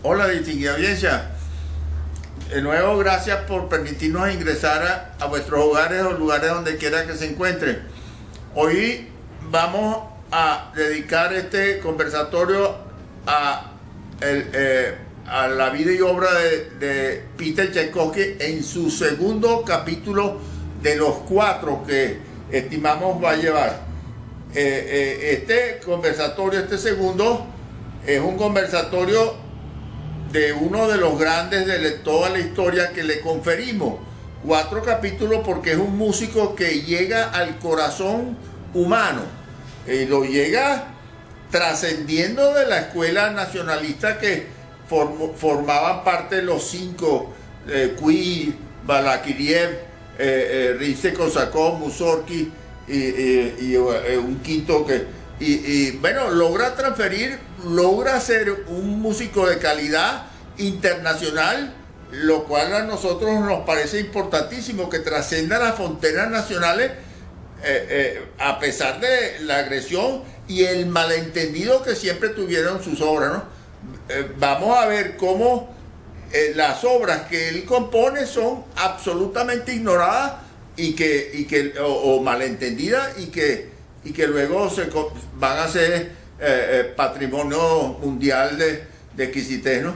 Hola, distinguida audiencia. De nuevo, gracias por permitirnos ingresar a vuestros hogares o lugares donde quiera que se encuentren. Hoy vamos a dedicar este conversatorio a la vida y obra de Peter Tchaikovsky en su segundo capítulo de los 4 que estimamos va a llevar. Este conversatorio, este segundo, es un conversatorio de uno de los grandes de toda la historia que le conferimos 4 capítulos porque es un músico que llega al corazón humano y lo llega trascendiendo de la escuela nacionalista que formaban parte de los 5, Cui, Balakiriev, Rizhstrekov, Mussorgsky y un quinto que... bueno, logra ser un músico de calidad internacional, lo cual a nosotros nos parece importantísimo, que trascienda las fronteras nacionales a pesar de la agresión y el malentendido que siempre tuvieron sus obras, ¿no? Vamos a ver cómo las obras que él compone son absolutamente ignoradas o malentendidas y que luego van a ser patrimonio mundial de exquisitez, ¿no?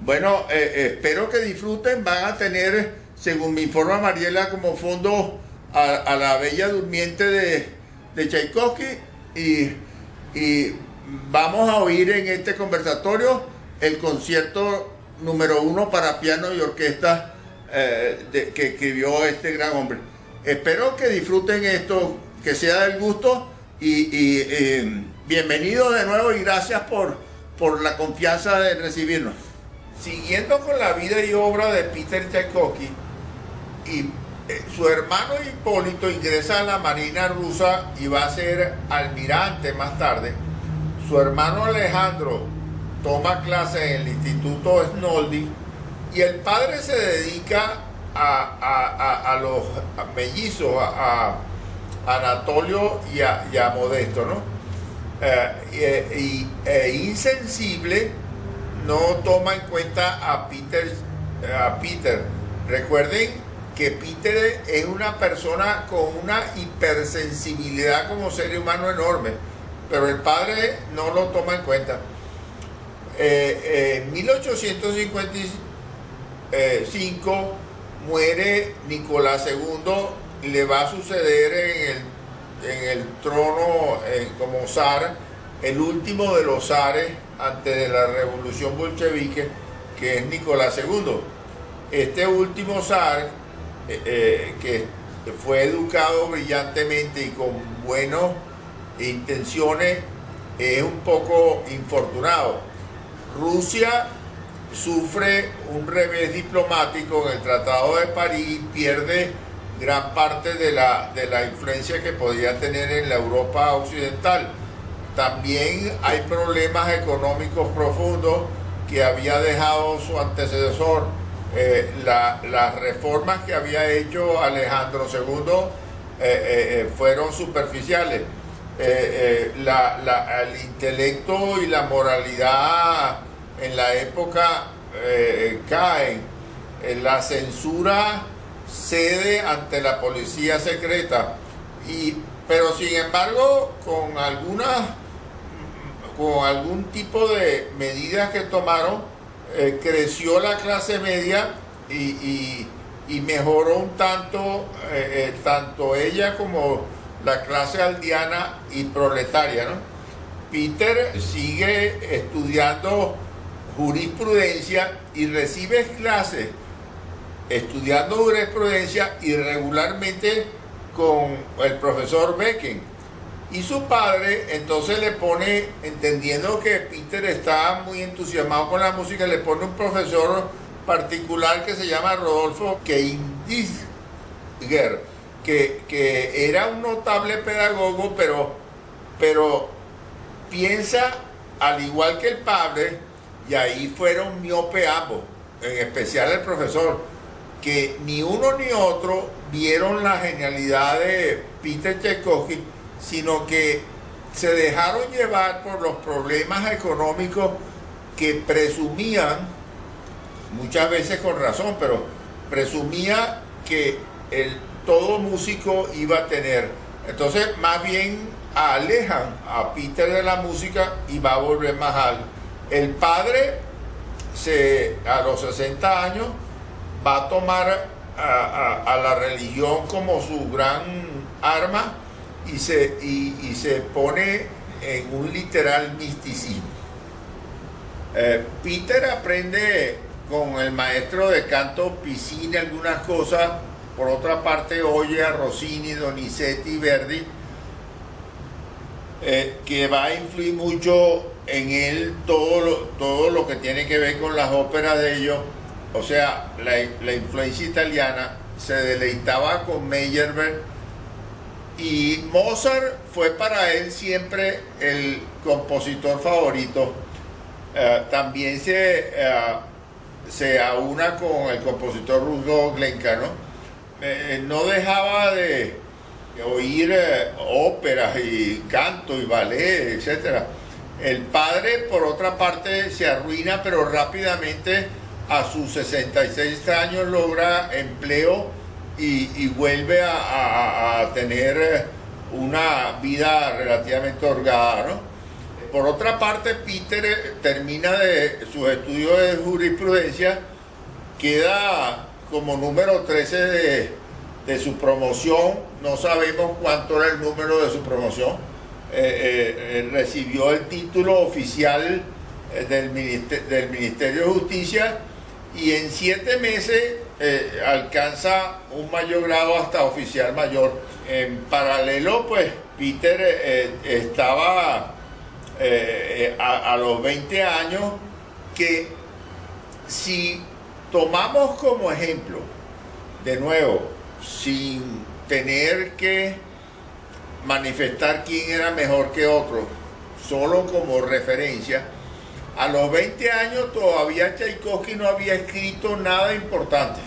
Bueno, espero que disfruten. Van a tener, según me informa Mariela, como fondo a la Bella Durmiente de Tchaikovsky y vamos a oír en este conversatorio el concierto número 1 para piano y orquesta que escribió este gran hombre. Espero que disfruten esto, que sea del gusto y bienvenidos de nuevo y gracias por la confianza de recibirnos. Siguiendo con la vida y obra de Peter Tchaikovsky, su hermano Hipólito ingresa a la Marina rusa y va a ser almirante más tarde. Su hermano Alejandro toma clases en el Instituto Snoldy y el padre se dedica a los mellizos, a Anatolio y a Modesto, ¿no? Insensible no toma en cuenta a Peter. Recuerden que Peter es una persona con una hipersensibilidad como ser humano enorme, pero el padre no lo toma en cuenta. En 1855 muere Nicolás II, le va a suceder en el trono como zar, el último de los zares antes de la revolución bolchevique, que es Nicolás II. Este último zar, que fue educado brillantemente y con buenas intenciones, es un poco infortunado. Rusia sufre un revés diplomático en el Tratado de París, pierde gran parte de la influencia que podía tener en la Europa occidental. También hay problemas económicos profundos que había dejado su antecesor. Las reformas que había hecho Alejandro II fueron superficiales. El intelecto y la moralidad en la época caen. La censura cede ante la policía secreta, pero sin embargo con algún tipo de medidas que tomaron, creció la clase media y mejoró un tanto, tanto ella como la clase aldeana y proletaria, ¿no? Peter sigue estudiando jurisprudencia y recibe clases estudiando jurisprudencia irregularmente con el profesor Becken. Y su padre entonces le pone, entendiendo que Peter está muy entusiasmado con la música, le pone un profesor particular que se llama Rodolfo Keindiger, que era un notable pedagogo, pero piensa al igual que el padre, y ahí fueron miope ambos, en especial el profesor, que ni uno ni otro vieron la genialidad de Peter Tchaikovsky, sino que se dejaron llevar por los problemas económicos que presumían, muchas veces con razón, pero presumía que todo músico iba a tener. Entonces, más bien alejan a Peter de la música y va a volver más alto. El padre, a los 60 años, va a tomar a la religión como su gran arma y se pone en un literal misticismo. Peter aprende con el maestro de canto Piscini algunas cosas. Por otra parte, oye a Rossini, Donizetti, Verdi, que va a influir mucho en él todo lo que tiene que ver con las óperas de ellos. O sea, la influencia italiana. Se deleitaba con Meyerbeer, y Mozart fue para él siempre el compositor favorito. También se aúna con el compositor Rudolf Glenka, ¿no? No dejaba de oír óperas y canto y ballet, etc. El padre, por otra parte, se arruina, pero rápidamente a sus 66 años logra empleo y vuelve a tener una vida relativamente holgada, ¿no? Por otra parte, Peter termina de sus estudios de jurisprudencia, queda como número 13 de su promoción. No sabemos cuánto era el número de su promoción. Recibió el título oficial del Ministerio de Justicia, y en 7 meses alcanza un mayor grado hasta oficial mayor. En paralelo, pues Peter estaba a los 20 años, que si tomamos como ejemplo, de nuevo, sin tener que manifestar quién era mejor que otro, solo como referencia, a los 20 años todavía Tchaikovsky no había escrito nada importante.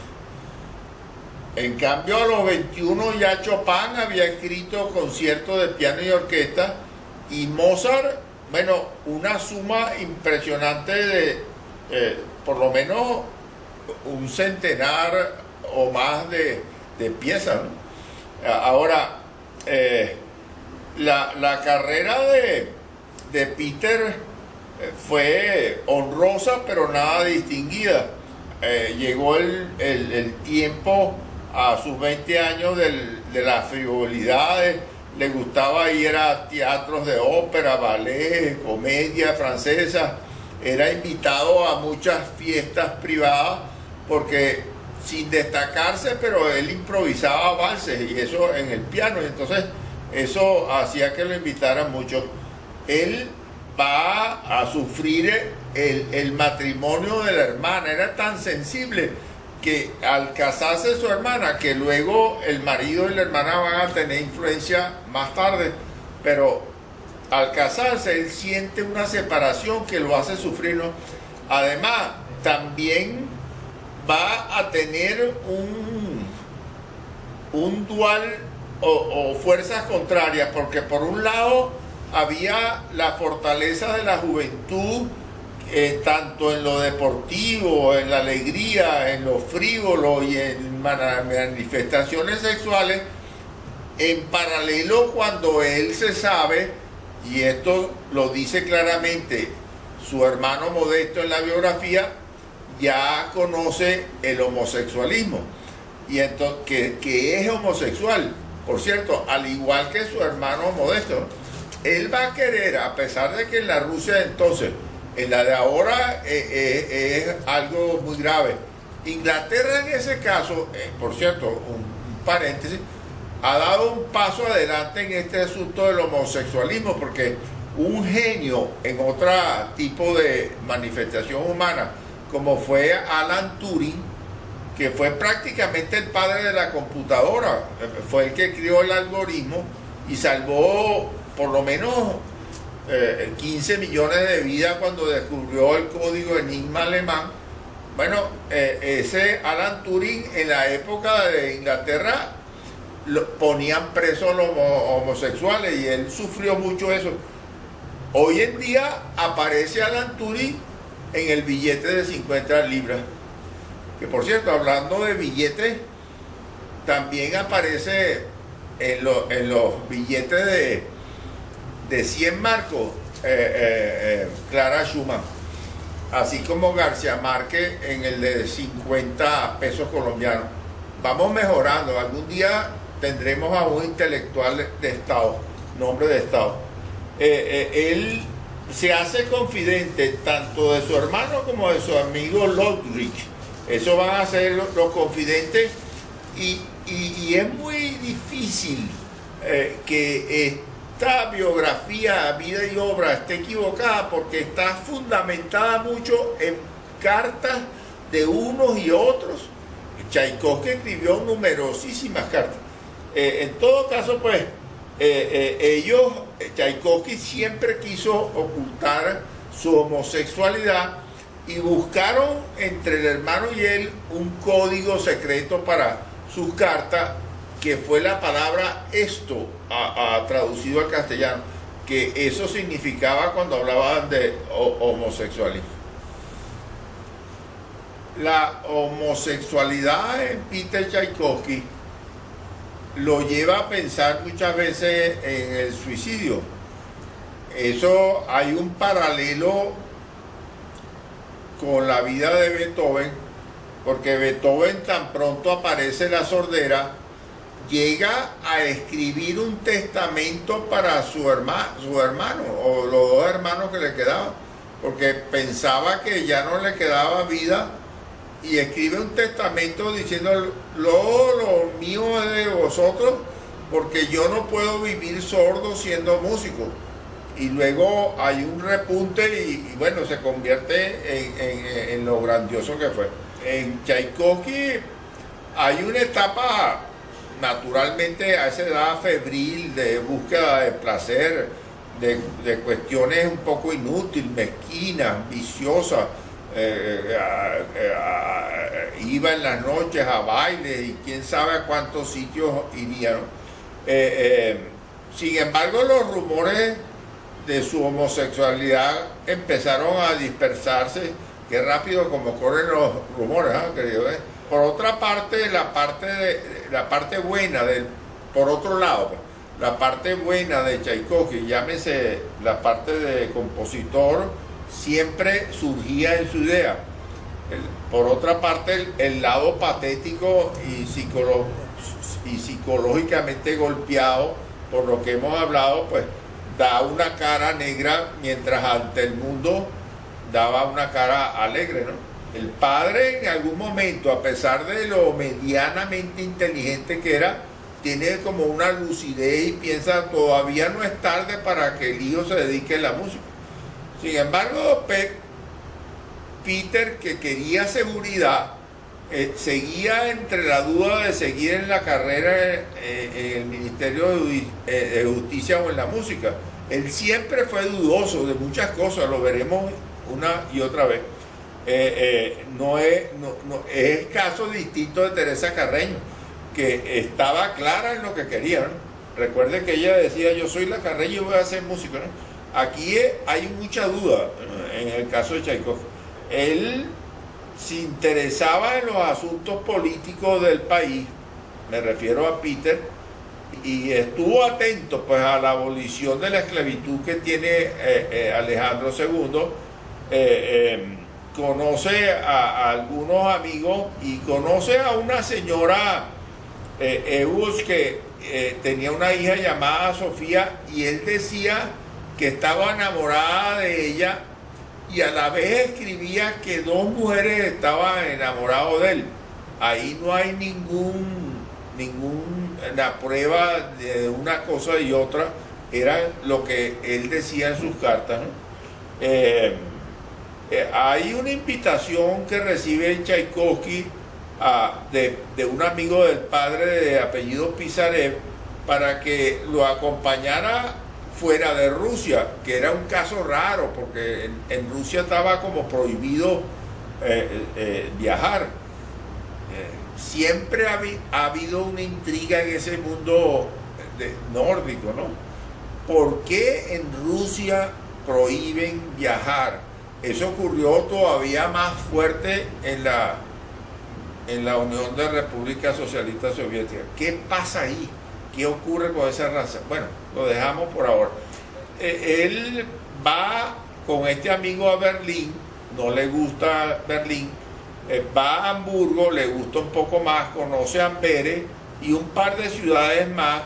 En cambio, a los 21 ya Chopin había escrito conciertos de piano y orquesta, y Mozart, bueno, una suma impresionante de por lo menos un centenar o más de piezas, ¿no? Ahora, la carrera de Peter fue honrosa, pero nada distinguida. Llegó el tiempo a sus 20 años de las frivolidades. Le gustaba ir a teatros de ópera, ballet, comedia francesa. Era invitado a muchas fiestas privadas, porque sin destacarse, pero él improvisaba valses, y eso en el piano, y entonces eso hacía que lo invitaran mucho. Él va a sufrir el matrimonio de la hermana. Era tan sensible que al casarse su hermana, que luego el marido y la hermana van a tener influencia más tarde, pero al casarse él siente una separación que lo hace sufrir, ¿no? Además, también va a tener un dual o fuerzas contrarias, porque por un lado había la fortaleza de la juventud, tanto en lo deportivo, en la alegría, en lo frívolo y en manifestaciones sexuales. En paralelo, cuando él se sabe, y esto lo dice claramente su hermano Modesto en la biografía, ya conoce el homosexualismo, y entonces, que es homosexual, por cierto, al igual que su hermano Modesto. Él va a querer, a pesar de que en la Rusia de entonces, en la de ahora, es algo muy grave. Inglaterra en ese caso, por cierto, un paréntesis, ha dado un paso adelante en este asunto del homosexualismo, porque un genio en otro tipo de manifestación humana, como fue Alan Turing, que fue prácticamente el padre de la computadora, fue el que creó el algoritmo y salvó por lo menos 15 millones de vidas cuando descubrió el código Enigma alemán. Bueno, ese Alan Turing, en la época de Inglaterra, ponían presos a los homosexuales, y él sufrió mucho eso. Hoy en día aparece Alan Turing en el billete de 50 libras. Que por cierto, hablando de billetes, también aparece en los billetes de 100 marcos Clara Schumann, así como García Márquez en el de 50 pesos colombianos. Vamos mejorando, algún día tendremos a un intelectual de Estado, nombre de Estado. Él se hace confidente tanto de su hermano como de su amigo Lodrich. Eso van a ser los confidentes y es muy difícil que esta biografía, vida y obra esté equivocada porque está fundamentada mucho en cartas de unos y otros. Tchaikovsky escribió numerosísimas cartas. En todo caso, pues, Tchaikovsky siempre quiso ocultar su homosexualidad y buscaron entre el hermano y él un código secreto para sus cartas, que fue la palabra esto, traducido al castellano, que eso significaba cuando hablaban de homosexualismo. La homosexualidad en Peter Tchaikovsky lo lleva a pensar muchas veces en el suicidio. Eso, hay un paralelo con la vida de Beethoven, porque Beethoven, tan pronto aparece la sordera, llega a escribir un testamento para su hermano, o los dos hermanos que le quedaban, porque pensaba que ya no le quedaba vida, y escribe un testamento diciendo: lo mío es de vosotros, porque yo no puedo vivir sordo siendo músico. Y luego hay un repunte y bueno, se convierte en lo grandioso que fue. En Tchaikovsky hay una etapa, naturalmente, a esa edad febril, de búsqueda de placer, de cuestiones un poco inútiles, mezquinas, viciosas. Iba en las noches a bailes y quién sabe a cuántos sitios iría, ¿no? Sin embargo, los rumores de su homosexualidad empezaron a dispersarse. Qué rápido como corren los rumores, ¿eh, querido? Por otra parte, la parte buena por otro lado, pues, la parte buena de Tchaikovsky, llámese la parte de compositor, siempre surgía en su idea. Por otra parte, el lado patético y psicológicamente golpeado por lo que hemos hablado, pues da una cara negra, mientras ante el mundo daba una cara alegre, ¿no? El padre, en algún momento, a pesar de lo medianamente inteligente que era, tiene como una lucidez y piensa: todavía no es tarde para que el hijo se dedique a la música. Sin embargo, Peter, que quería seguridad, seguía entre la duda de seguir en la carrera en el Ministerio de Justicia o en la música. Él siempre fue dudoso de muchas cosas, lo veremos una y otra vez. Es caso distinto de Teresa Carreño, que estaba clara en lo que quería, ¿no? Recuerde que ella decía: yo soy la Carreño y voy a ser músico, ¿no? Aquí hay mucha duda en el caso de Tchaikovsky. Él se interesaba en los asuntos políticos del país, me refiero a Peter, y estuvo atento, pues, a la abolición de la esclavitud que tiene Alejandro II. Conoce a algunos amigos y conoce a una señora Eus que tenía una hija llamada Sofía, y él decía que estaba enamorada de ella, y a la vez escribía que dos mujeres estaban enamoradas de él. Ahí no hay ninguna prueba de una cosa y otra, era lo que él decía en sus cartas, ¿no? Hay una invitación que recibe Tchaikovsky de un amigo del padre de apellido Pisarev para que lo acompañara fuera de Rusia, que era un caso raro porque en Rusia estaba como prohibido viajar. Siempre ha habido una intriga en ese mundo nórdico, ¿no? ¿Por qué en Rusia prohíben viajar? eso ocurrió todavía más fuerte en la Unión de Repúblicas Socialistas Soviéticas. ¿Qué pasa ahí? ¿Qué ocurre con esa raza? Bueno, lo dejamos por ahora. Él va con este amigo a Berlín, no le gusta Berlín, va a Hamburgo, le gusta un poco más, conoce Amberes y un par de ciudades más.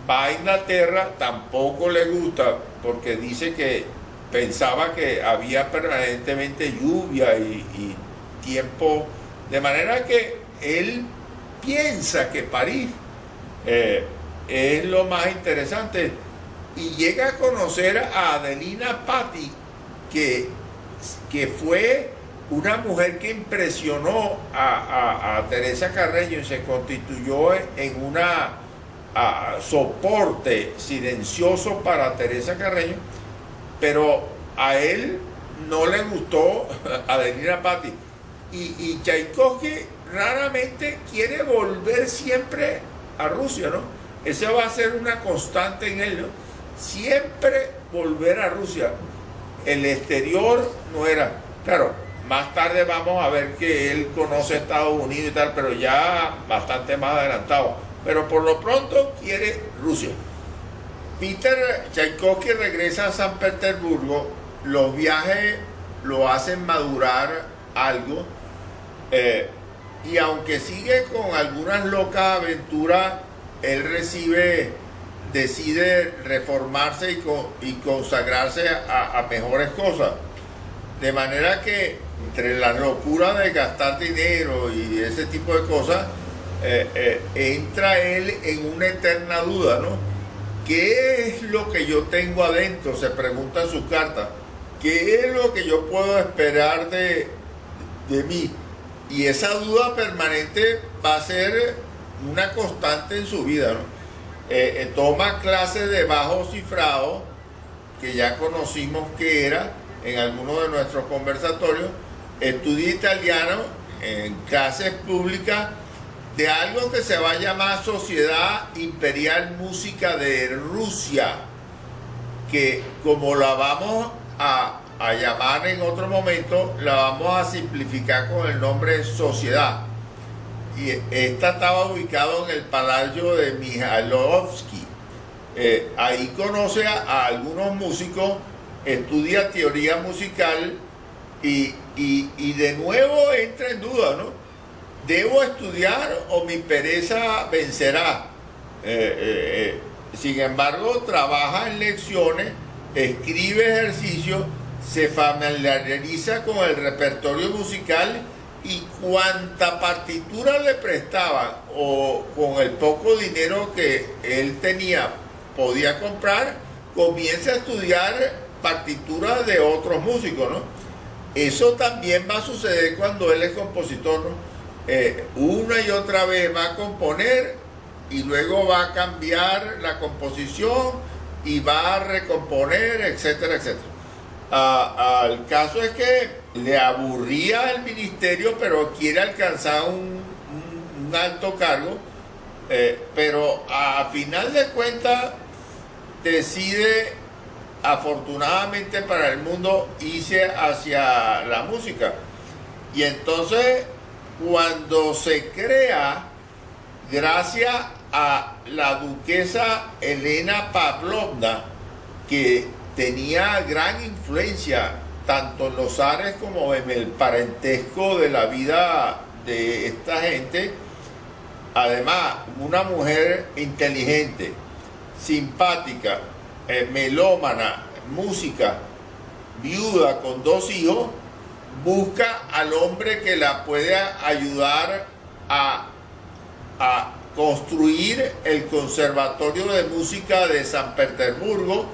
Va a Inglaterra, tampoco le gusta porque dice que pensaba que había permanentemente lluvia y tiempo, de manera que él piensa que París es lo más interesante y llega a conocer a Adelina Patti, que fue una mujer que impresionó a Teresa Carreño y se constituyó en una soporte silencioso para Teresa Carreño, pero a él no le gustó Adelina Patti. Y Tchaikovsky raramente quiere volver siempre a Rusia, ¿no? Esa va a ser una constante en él, ¿no? Siempre volver a Rusia. El exterior no era. Claro, más tarde vamos a ver que él conoce Estados Unidos y tal, pero ya bastante más adelantado. Pero por lo pronto quiere Rusia. Peter Tchaikovsky regresa a San Petersburgo. Los viajes lo hacen madurar algo. Y aunque sigue con algunas locas aventuras, él decide reformarse y consagrarse a mejores cosas. De manera que entre la locura de gastar dinero y ese tipo de cosas, entra él en una eterna duda, ¿no? ¿Qué es lo que yo tengo adentro? Se pregunta en su carta. ¿Qué es lo que yo puedo esperar de mí? Y esa duda permanente va a ser una constante en su vida, ¿no? Toma clases de bajo cifrado, que ya conocimos que era en algunos de nuestros conversatorios. Estudia italiano en clases públicas de algo que se va a llamar Sociedad Imperial Música de Rusia, que como la vamos a llamar en otro momento, la vamos a simplificar con el nombre Sociedad. Y esta estaba ubicado en el Palacio de Mikhailovsky. Ahí conoce a algunos músicos, estudia teoría musical y de nuevo entra en duda, ¿no? ¿Debo estudiar o mi pereza vencerá? Sin embargo, trabaja en lecciones, escribe ejercicios, se familiariza con el repertorio musical y cuanta partitura le prestaban o con el poco dinero que él tenía podía comprar, comienza a estudiar partituras de otros músicos, ¿no? Eso también va a suceder cuando él es compositor, ¿no? Una y otra vez va a componer y luego va a cambiar la composición y va a recomponer, etcétera, etcétera. El caso es que le aburría el ministerio, pero quiere alcanzar un alto cargo, pero a final de cuentas decide, afortunadamente para el mundo, irse hacia la música. Y entonces, cuando se crea, gracias a la duquesa Elena Pavlovna, que tenía gran influencia tanto en los zares como en el parentesco de la vida de esta gente, además una mujer inteligente, simpática, melómana, música, viuda con 2 hijos, busca al hombre que la pueda ayudar a construir el Conservatorio de Música de San Petersburgo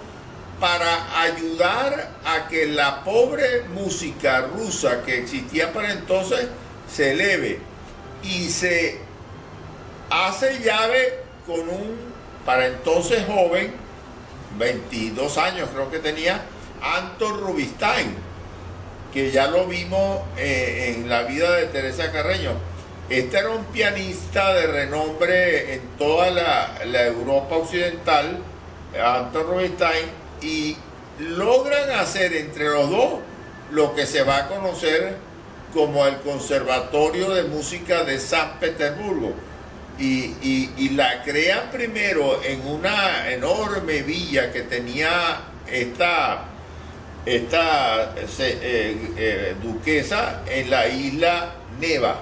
para ayudar a que la pobre música rusa que existía para entonces se eleve, y se hace llave con un, para entonces joven, 22 años creo que tenía, Anton Rubinstein, que ya lo vimos en la vida de Teresa Carreño. Este era un pianista de renombre en toda la Europa occidental, Anton Rubinstein, y logran hacer entre los dos lo que se va a conocer como el Conservatorio de Música de San Petersburgo. Y la crean primero en una enorme villa que tenía esta duquesa en la isla Neva.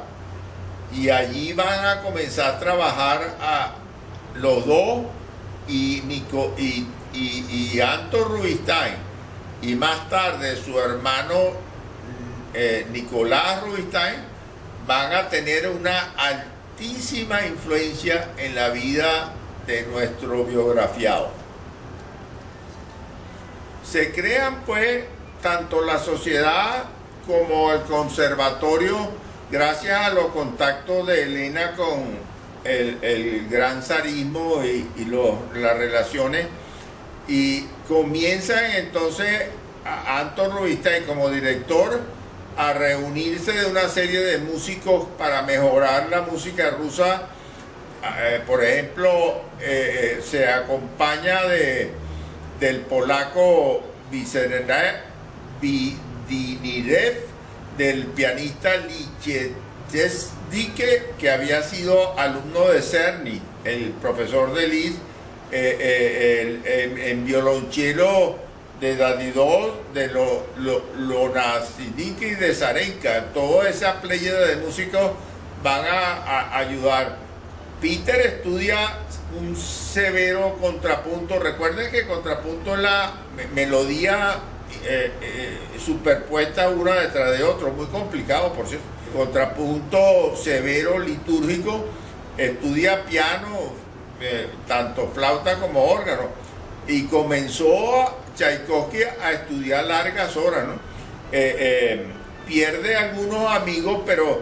Y allí van a comenzar a trabajar a los dos y Anton Rubinstein, y más tarde su hermano Nicolás Rubinstein, van a tener una altísima influencia en la vida de nuestro biografiado. Se crean pues tanto la sociedad como el conservatorio gracias a los contactos de Elena con el gran zarismo y las relaciones, y comienzan entonces a Anton Rubinstein como director a reunirse de una serie de músicos para mejorar la música rusa. Por ejemplo, se acompaña del polaco Vidinirev, del pianista Lichtenstein, que había sido alumno de Czerny, el profesor de Liszt, en violonchelo de Dadidov, de Lonasiniki y de Zarenka. Toda esa pléyade de músicos van a ayudar. Peter estudia un severo contrapunto. Recuerden que contrapunto es la melodía superpuesta una detrás de otra, muy complicado por cierto. Contrapunto severo litúrgico. Estudia piano, tanto flauta como órgano, y comenzó Tchaikovsky a estudiar largas horas, ¿no? Pierde algunos amigos, pero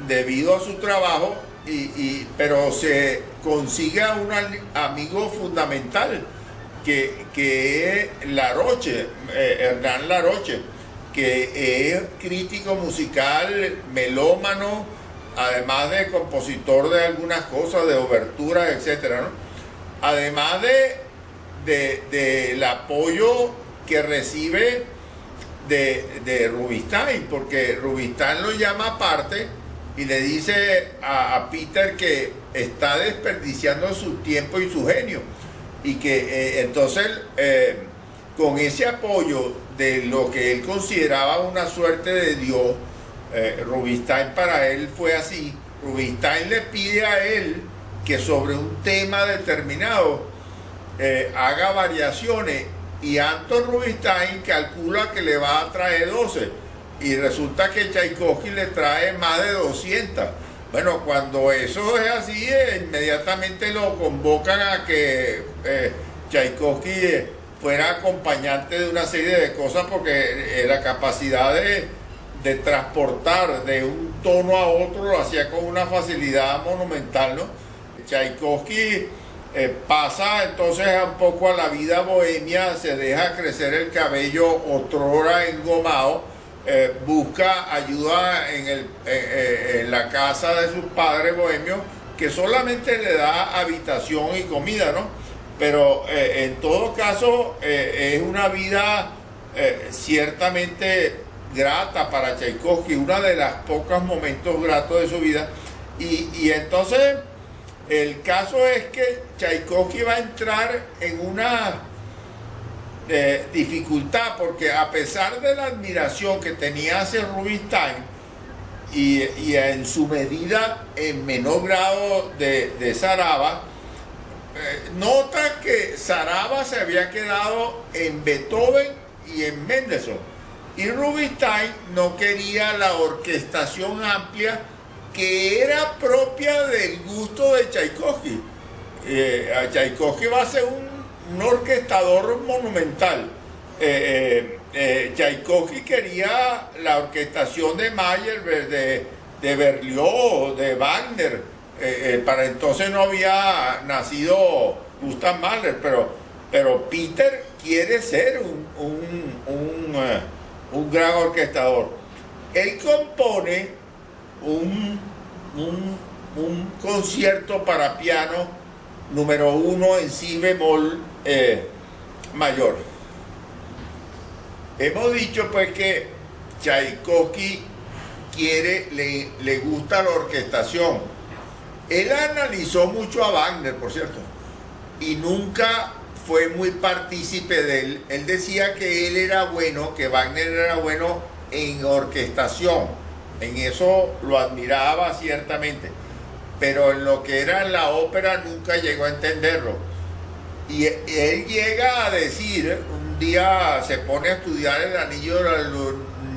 debido a su trabajo, pero se consigue a un amigo fundamental que es Laroche, Hernán Laroche, que es crítico musical, melómano, además de compositor de algunas cosas, de oberturas, etcétera, ¿no? Además del apoyo que recibe de Rubinstein, porque Rubinstein lo llama aparte y le dice a Peter que está desperdiciando su tiempo y su genio, y que entonces con ese apoyo de lo que él consideraba una suerte de Dios, Rubinstein para él fue así. Rubinstein le pide a él que sobre un tema determinado haga variaciones, y Anton Rubinstein calcula que le va a traer 12, y resulta que Tchaikovsky le trae más de 200. Bueno, cuando eso es así, inmediatamente lo convocan a que Tchaikovsky fuera acompañante de una serie de cosas, porque la capacidad de transportar de un tono a otro lo hacía con una facilidad monumental, ¿no? Tchaikovsky pasa entonces un poco a la vida bohemia, se deja crecer el cabello otrora engomado, busca ayuda en la casa de sus padres bohemios, que solamente le da habitación y comida, ¿no? Pero en todo caso es una vida ciertamente grata para Tchaikovsky, uno de los pocos momentos gratos de su vida. Y entonces el caso es que Tchaikovsky va a entrar en una dificultad, porque a pesar de la admiración que tenía hacia Rubinstein, y en su medida en menor grado de Sarava, nota que Sarava se había quedado en Beethoven y en Mendelssohn, y Rubinstein no quería la orquestación amplia que era propia del gusto de Tchaikovsky. Tchaikovsky va a ser un orquestador monumental. Tchaikovsky quería la orquestación de Meyerbeer, de Berlioz, de Wagner. Para entonces no había nacido Gustav Mahler, pero Peter quiere ser un gran orquestador. Él compone un concierto para piano número 1 en si bemol mayor. hemos dicho pues que Tchaikovsky le gusta la orquestación. Él analizó mucho a Wagner, por cierto, y nunca fue muy partícipe de él. Él decía que él era bueno, que Wagner era bueno en orquestación. En eso lo admiraba ciertamente, pero en lo que era la ópera nunca llegó a entenderlo. Y él llega a decir, un día se pone a estudiar el Anillo del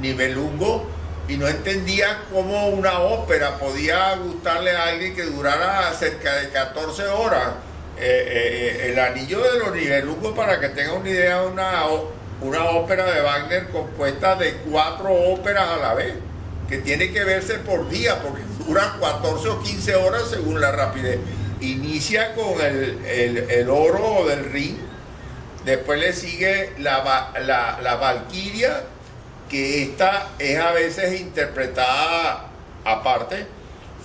Nibelungo y no entendía cómo una ópera podía gustarle a alguien que durara cerca de 14 horas. El Anillo de los Nibelungos, para que tenga una idea, una ópera de Wagner compuesta de 4 óperas a la vez, que tiene que verse por día, porque dura 14 o 15 horas según la rapidez. Inicia con el oro del Rin, después le sigue la Valquiria, que esta es a veces interpretada aparte,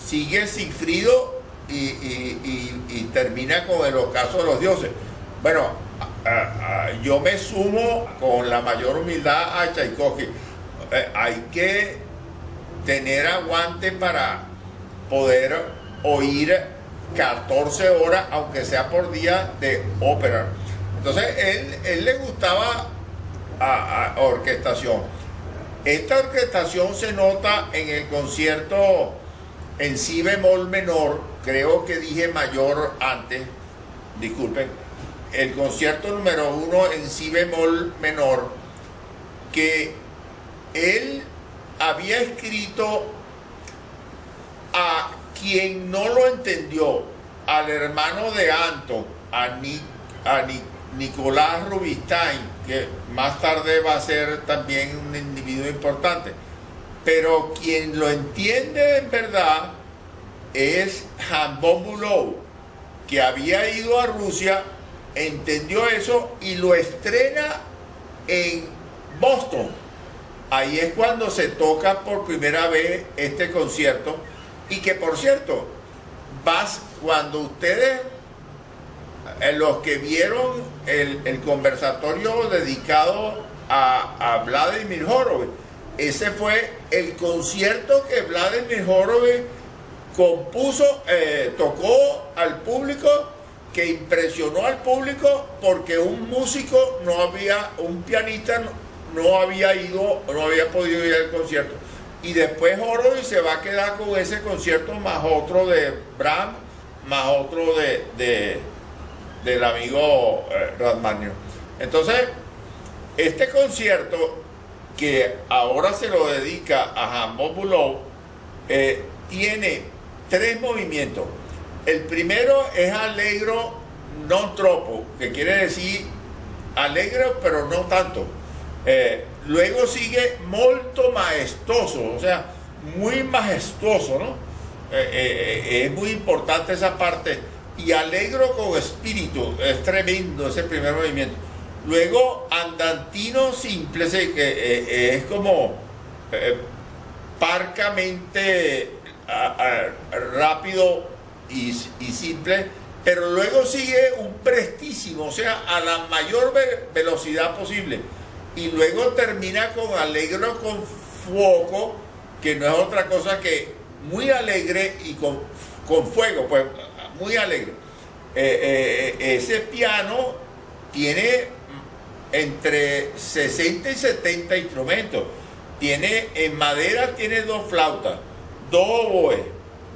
sigue Sigfrido y termina con el Ocaso de los Dioses. Bueno, yo me sumo con la mayor humildad a Tchaikovsky. Hay que tener aguante para poder oír 14 horas, aunque sea por día, de ópera. Entonces, él le gustaba a orquestación. Esta orquestación se nota en el concierto en si bemol menor, creo que dije mayor antes, disculpen, el concierto número 1 en si bemol menor, que él había escrito a quien no lo entendió, al hermano de Anton, a Nicolás Rubinstein, que más tarde va a ser también un individuo importante. Pero quien lo entiende en verdad es Jan von Bülow, que había ido a Rusia, entendió eso y lo estrena en Boston. Ahí es cuando se toca por primera vez este concierto. Y que, por cierto, cuando ustedes, los que vieron el conversatorio dedicado a Vladimir Horowitz, ese fue el concierto que Vladimir Horowitz compuso, tocó al público, que impresionó al público porque un músico un pianista no había podido ir al concierto. Y después Horowitz se va a quedar con ese concierto más otro de Brahms, más otro del amigo Rachmaninoff. Entonces, este concierto, que ahora se lo dedica a Jan von Bülow, tiene 3 movimientos. El primero es allegro non troppo, que quiere decir alegre pero no tanto. Luego sigue molto maestoso, o sea, muy majestuoso, ¿no? Es muy importante esa parte. Y alegro con espíritu, es tremendo ese primer movimiento. Luego andantino simple, que es como parcamente rápido y simple, pero luego sigue un prestísimo, o sea, a la mayor velocidad posible. Y luego termina con alegro con fuoco, que no es otra cosa que muy alegre y con fuego, pues muy alegre. Ese piano tiene entre 60 y 70 instrumentos. En madera tiene 2 flautas, 2 oboes,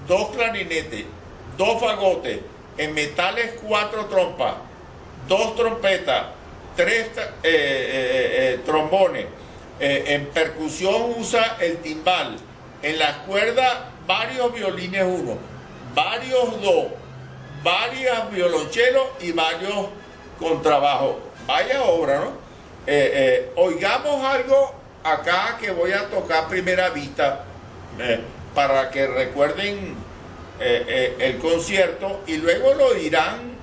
2 clarinetes, 2 fagotes. En metales 4 trompas, 2 trompetas, 3 trombones. En percusión usa el timbal. En las cuerdas varios violines 1, varios 2, varias violonchelos y varios contrabajos. Vaya obra, ¿no? Oigamos algo acá que voy a tocar a primera vista, para que recuerden el concierto, y luego lo dirán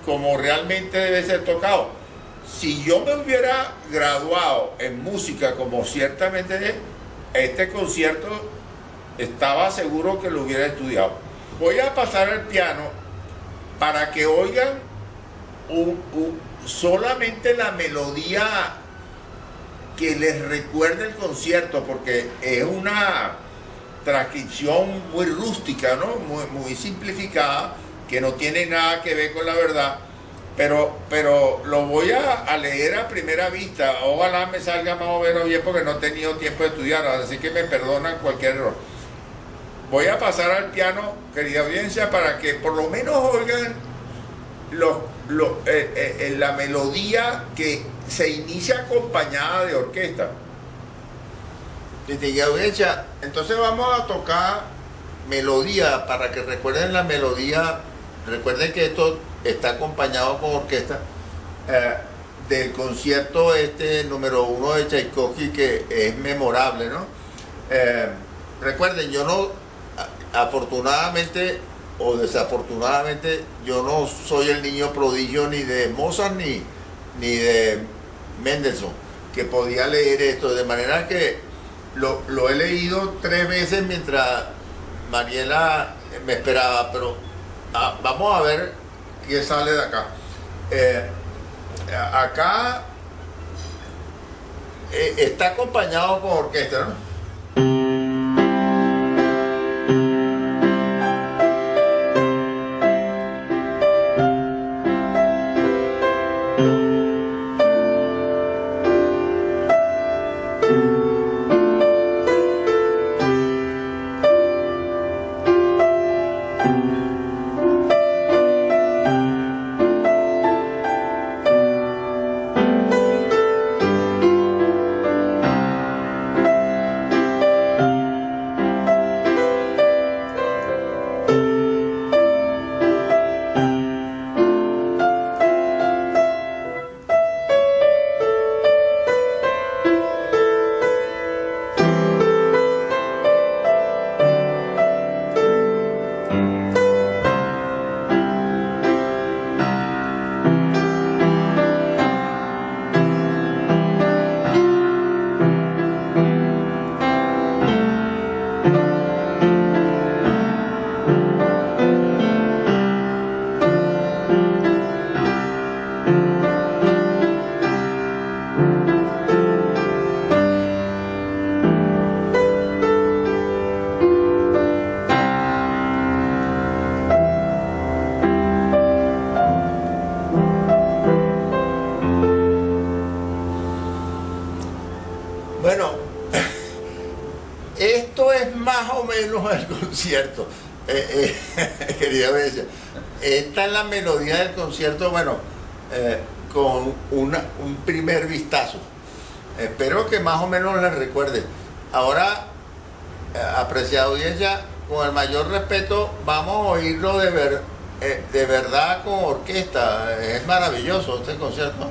como realmente debe ser tocado. Si yo me hubiera graduado en música, como ciertamente este concierto, estaba seguro que lo hubiera estudiado. Voy a pasar al piano para que oigan solamente la melodía que les recuerde el concierto, porque es una transcripción muy rústica, ¿no? Muy simplificada, que no tiene nada que ver con la verdad, pero lo voy a leer a primera vista. Ojalá me salga más o menos bien, porque no he tenido tiempo de estudiar, así que me perdonan cualquier error. Voy a pasar al piano, querida audiencia, para que por lo menos oigan la melodía que se inicia acompañada de orquesta. Distinguida audiencia, entonces vamos a tocar melodía para que recuerden la melodía. Recuerden que esto está acompañado con orquesta del concierto número 1 de Tchaikovsky, que es memorable, ¿no? Recuerden, yo no, afortunadamente o desafortunadamente, yo no soy el niño prodigio ni de Mozart ni de Mendelssohn, que podía leer esto, de manera que lo he leído 3 veces mientras Mariela me esperaba, pero vamos a ver qué sale de acá. Acá está acompañado con orquesta, ¿no? Bueno, esto es más o menos el concierto, querida bella. Esta es la melodía del concierto, bueno, con un primer vistazo. Espero que más o menos les recuerde. Ahora, apreciada audiencia, con el mayor respeto, vamos a oírlo de verdad con orquesta. Es maravilloso este concierto.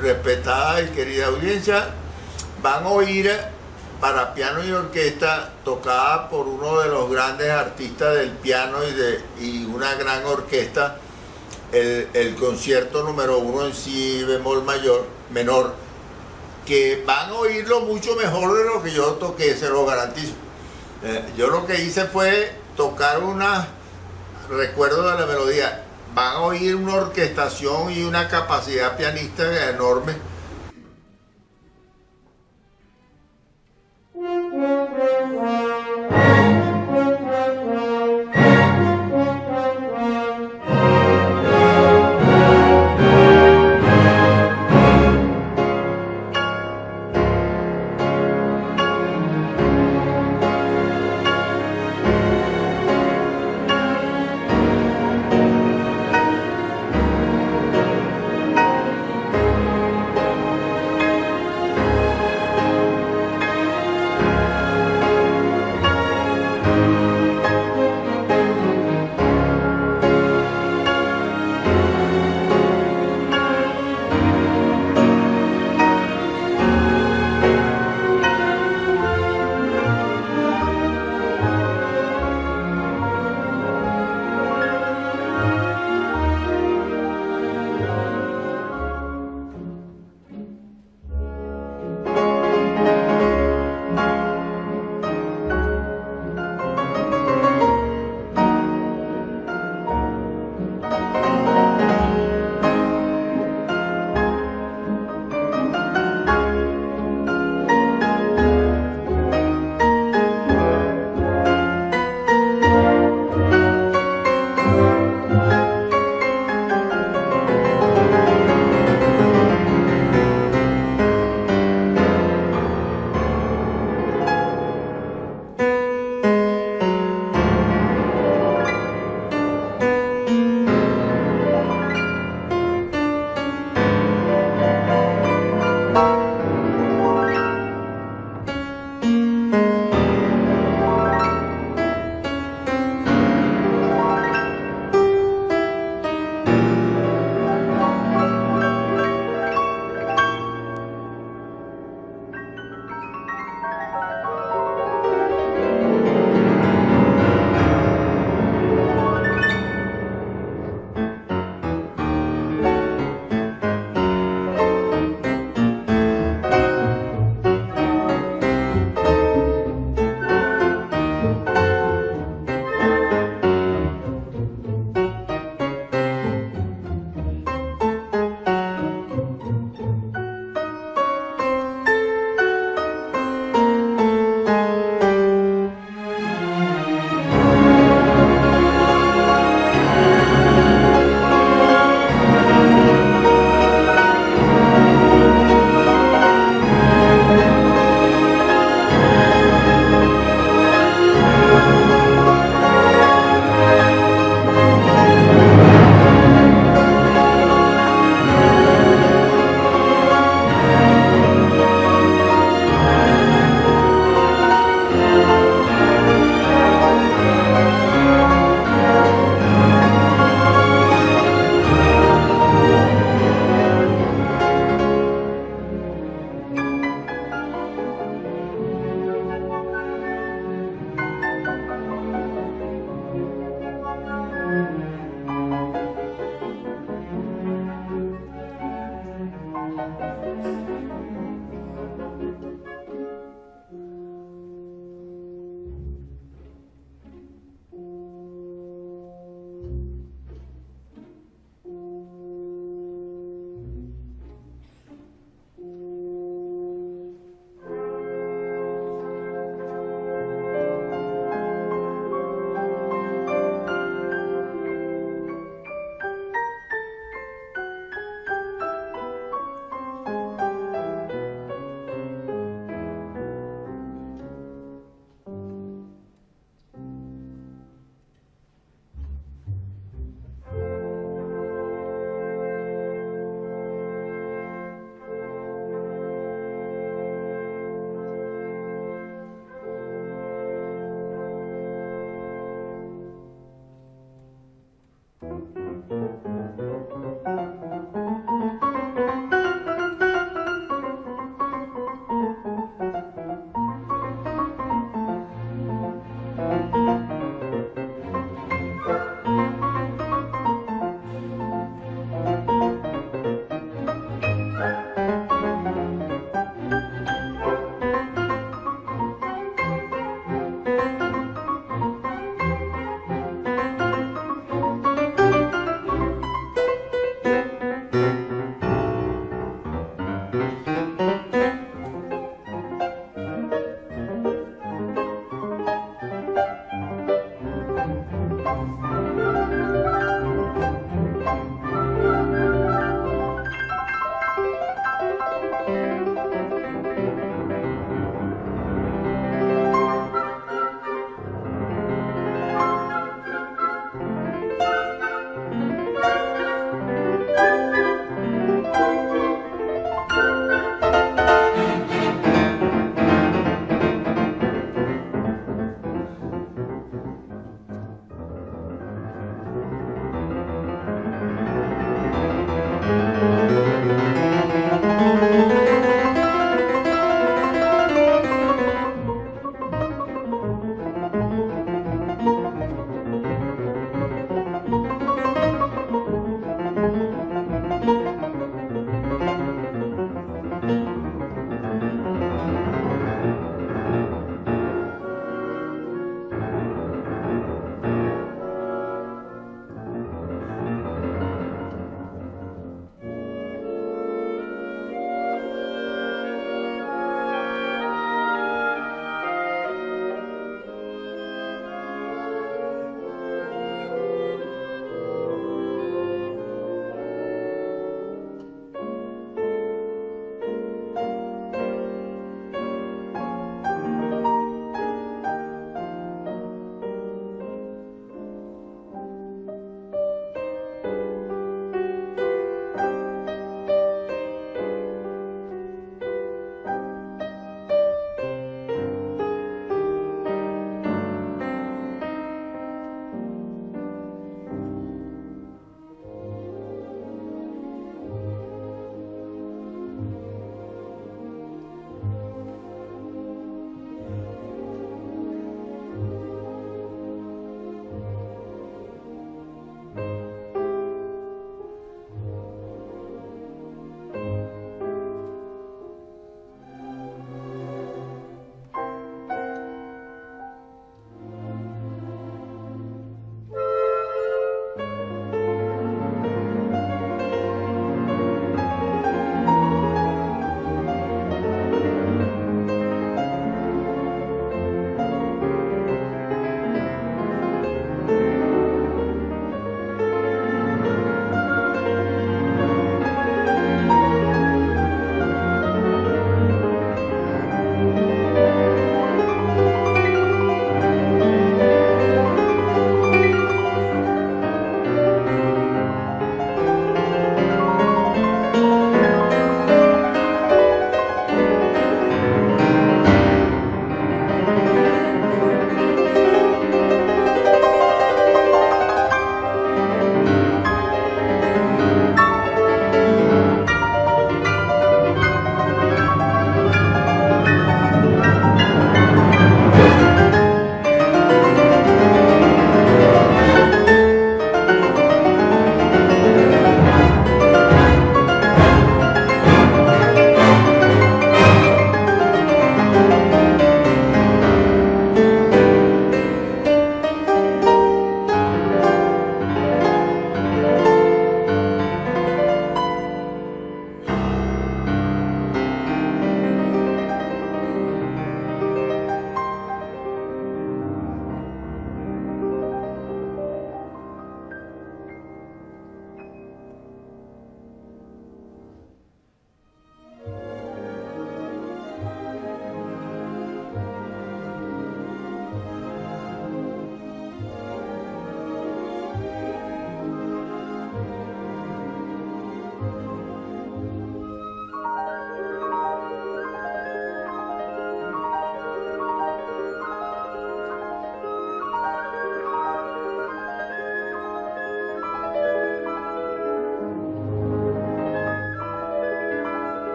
Respetada y querida audiencia, van a oír para piano y orquesta, tocada por uno de los grandes artistas del piano y una gran orquesta, el concierto número 1 en si bemol menor, que van a oírlo mucho mejor de lo que yo toqué, se lo garantizo. Yo lo que hice fue tocar recuerdo de la melodía. Van a oír una orquestación y una capacidad pianística enorme.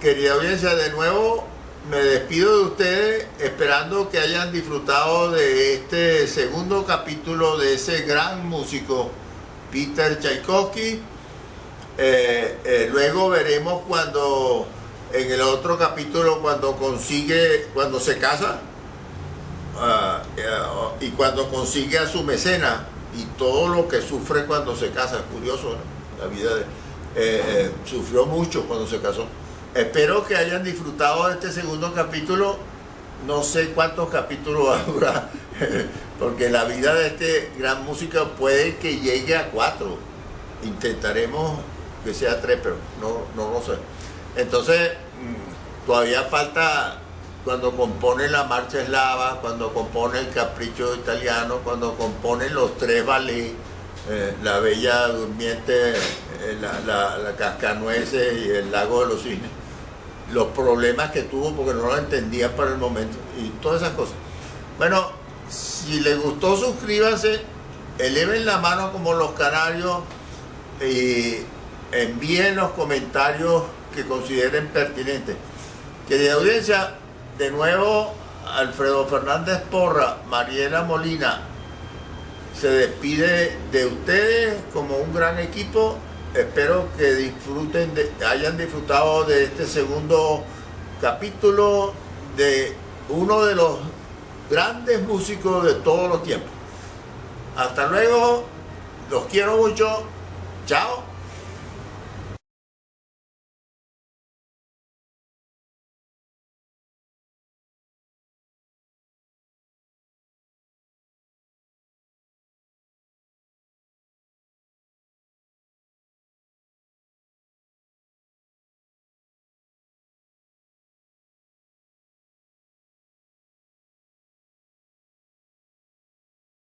querida audiencia, de nuevo me despido de ustedes esperando que hayan disfrutado de este segundo capítulo de ese gran músico Peter Tchaikovsky. Luego veremos cuando en el otro capítulo cuando se casa y cuando consigue a su mecena y todo lo que sufre cuando se casa. Es curioso, ¿no? La vida sufrió mucho cuando se casó. Espero que hayan disfrutado de este segundo capítulo. No sé cuántos capítulos va a durar, porque la vida de este gran músico puede que llegue a 4. Intentaremos que sea 3, pero no lo sé. Entonces, todavía falta cuando compone la marcha eslava, cuando compone el capricho italiano, cuando compone los 3 ballets, la Bella Durmiente, la Cascanueces y el Lago de los Cisnes. Los problemas que tuvo porque no lo entendía para el momento y todas esas cosas. Bueno, si les gustó, suscríbanse, eleven la mano como los canarios y envíen los comentarios que consideren pertinentes. Querida audiencia, de nuevo Alfredo Fernández Porra, Mariela Molina se despide de ustedes como un gran equipo. Espero que hayan disfrutado de este segundo capítulo de uno de los grandes músicos de todos los tiempos. Hasta luego, los quiero mucho, chao.